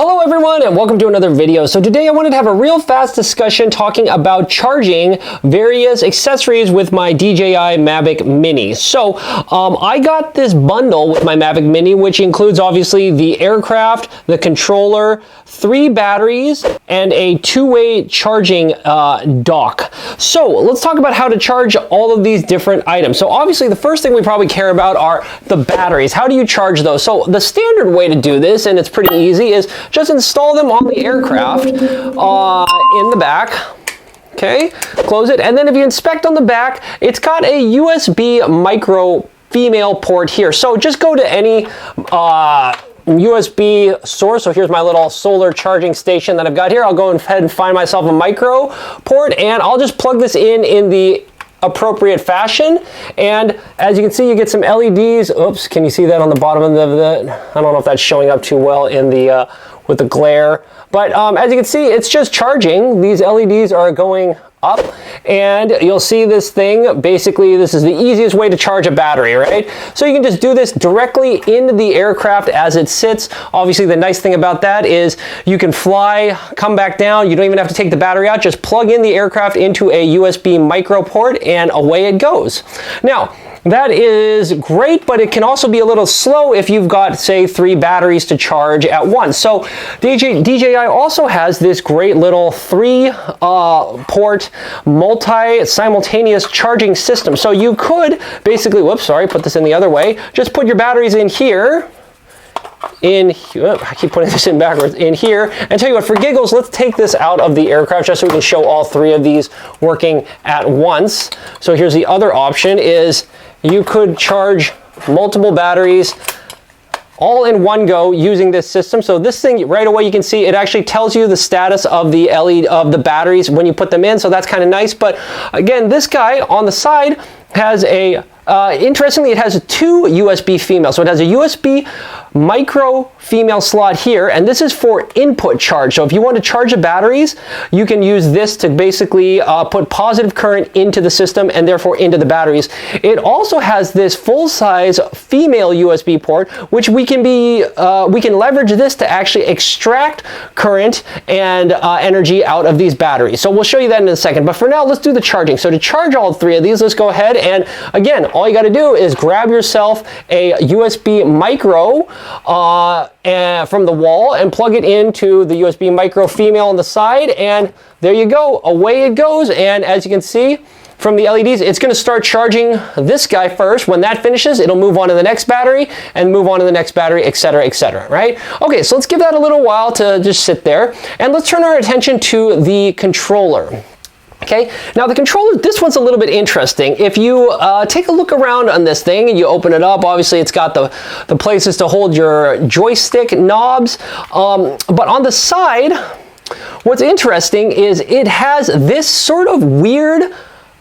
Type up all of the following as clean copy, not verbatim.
Hello everyone and welcome to another video. So today I wanted to have a real fast discussion talking about charging various accessories with my DJI Mavic Mini. So I got this bundle with my Mavic Mini, which includes obviously the aircraft, the controller, 3 batteries, and a 2-way charging dock. So let's talk about how to charge all of these different items. So obviously the first thing we probably care about are the batteries. How do you charge those? So the standard way to do this, and it's pretty easy, is just install them on the aircraft in the back. Okay, close it, and then if you inspect on the back, it's got a USB micro female port here. So just go to any USB source. So here's my little solar charging station that I've got here. I'll go ahead and find myself a micro port, and I'll just plug this in the appropriate fashion. And as you can see, you get some LEDs. Oops, can you see that on the bottom of the I don't know if that's showing up too well in the with the glare, but as you can see, it's just charging. These LEDs are going up, and you'll see this thing. Basically, this is the easiest way to charge a battery, right? So you can just do this directly into the aircraft as it sits. Obviously, the nice thing about that is you can fly, come back down. You don't even have to take the battery out. Just plug in the aircraft into a USB micro port, and away it goes. Now, that is great, but it can also be a little slow if you've got, say, 3 batteries to charge at once. So DJI also has this great little 3-port multi-simultaneous charging system. So you could basically, whoops, sorry, put this in the other way. Just put your batteries in here. I keep putting this in backwards, in here, and tell you what, for giggles, let's take this out of the aircraft just so we can show all 3 of these working at once. So here's the other option, is you could charge multiple batteries all in one go using this system. So this thing, right away you can see it actually tells you the status of the LED of the batteries when you put them in, so that's kind of nice. But again, this guy on the side has a interestingly, it has 2 USB female. So it has a USB micro female slot here, and this is for input charge. So if you want to charge the batteries, you can use this to basically put positive current into the system and therefore into the batteries. It also has this full-size female USB port, which we can leverage this to actually extract current and energy out of these batteries. So we'll show you that in a second. But for now, let's do the charging. So to charge all 3 of these, let's go ahead and again, all you got to do is grab yourself a USB micro from the wall and plug it into the USB micro female on the side, and there you go, away it goes. And as you can see from the LEDs, it's going to start charging this guy first. When that finishes, it'll move on to the next battery and move on to the next battery, etc., right? Okay, so let's give that a little while to just sit there, and let's turn our attention to the controller. Okay, now the controller, this one's a little bit interesting. If you take a look around on this thing and you open it up, obviously it's got the places to hold your joystick knobs, but on the side, what's interesting is it has this sort of weird,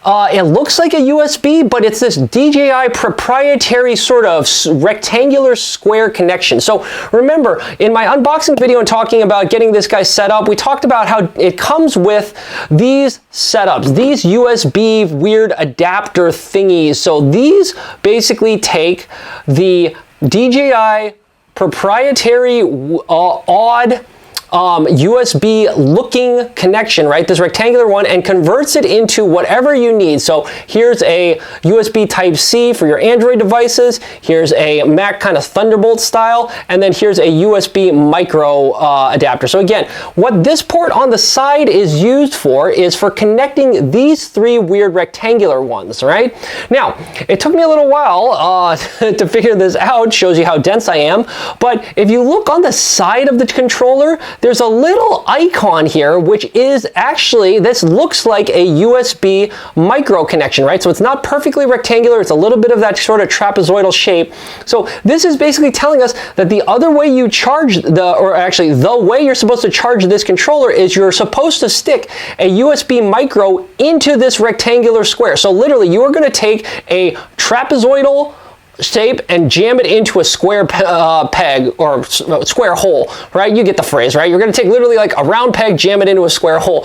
it looks like a USB, but it's this DJI proprietary sort of rectangular square connection. So remember, in my unboxing video and talking about getting this guy set up, we talked about how it comes with these setups, these USB weird adapter thingies. So these basically take the DJI proprietary odd USB looking connection, right, this rectangular one, and converts it into whatever you need. So here's a USB Type-C for your Android devices, here's a Mac kind of Thunderbolt style, and then here's a USB micro adapter. So again, what this port on the side is used for is for connecting these 3 weird rectangular ones, right? Now, it took me a little while to figure this out, shows you how dense I am, but if you look on the side of the controller, there's a little icon here, which is actually, this looks like a USB micro connection, right? So it's not perfectly rectangular, it's a little bit of that sort of trapezoidal shape. So this is basically telling us that the other way you charge the way you're supposed to charge this controller is you're supposed to stick a USB micro into this rectangular square. So literally, you are going to take a trapezoidal shape and jam it into a square peg or square hole, right? You get the phrase, right? You're going to take literally like a round peg, jam it into a square hole,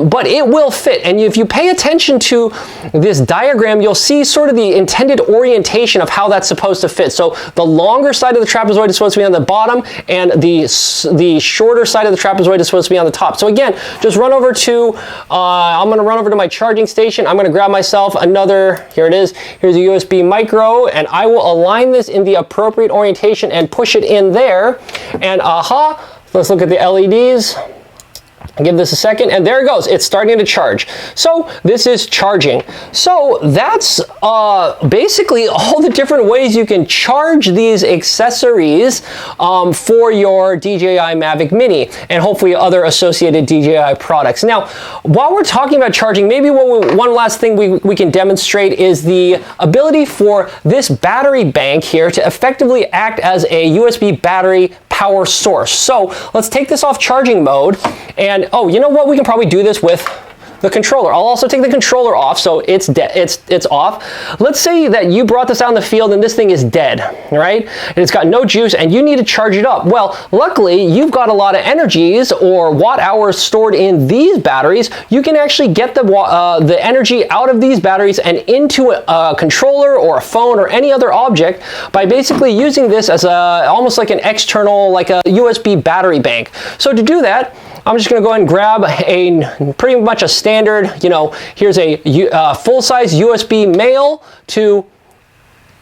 but it will fit. And if you pay attention to this diagram, you'll see sort of the intended orientation of how that's supposed to fit. So the longer side of the trapezoid is supposed to be on the bottom, and the shorter side of the trapezoid is supposed to be on the top. So again, just run over to, I'm going to run over to my charging station. I'm going to grab myself another, here it is, here's a USB micro, and I will align this in the appropriate orientation and push it in there. And let's look at the LEDs. Give this a second, and there it goes. It's starting to charge. So this is charging. So that's basically all the different ways you can charge these accessories for your DJI Mavic Mini, and hopefully other associated DJI products. Now, while we're talking about charging, maybe one last thing we can demonstrate is the ability for this battery bank here to effectively act as a USB battery power source. So let's take this off charging mode, and oh, you know what? We can probably do this with the controller. I'll also take the controller off, so it's off. Let's say that you brought this out in the field and this thing is dead, right? And it's got no juice and you need to charge it up. Well, luckily you've got a lot of energies or watt hours stored in these batteries. You can actually get the energy out of these batteries and into a controller or a phone or any other object by basically using this as almost like an external, like a USB battery bank. So to do that, I'm just going to go ahead and grab pretty much a standard, you know, here's a full-size USB male to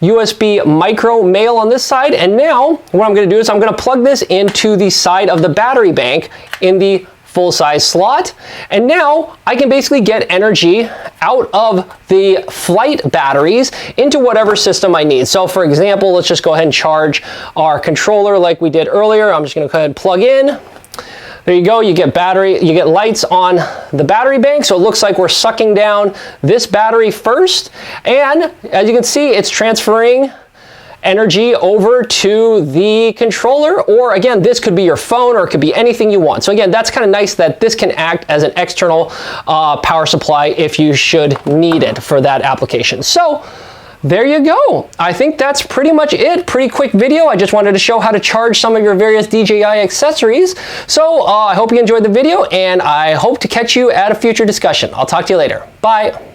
USB micro male on this side. And now what I'm going to do is I'm going to plug this into the side of the battery bank in the full-size slot. And now I can basically get energy out of the flight batteries into whatever system I need. So for example, let's just go ahead and charge our controller like we did earlier. I'm just going to go ahead and plug in. There you go, you get lights on the battery bank, so it looks like we're sucking down this battery first, and as you can see, it's transferring energy over to the controller, or again, this could be your phone or it could be anything you want. So again, that's kind of nice that this can act as an external power supply if you should need it for that application. So there you go. I think that's pretty much it. Pretty quick video. I just wanted to show how to charge some of your various DJI accessories. So I hope you enjoyed the video, and I hope to catch you at a future discussion. I'll talk to you later. Bye.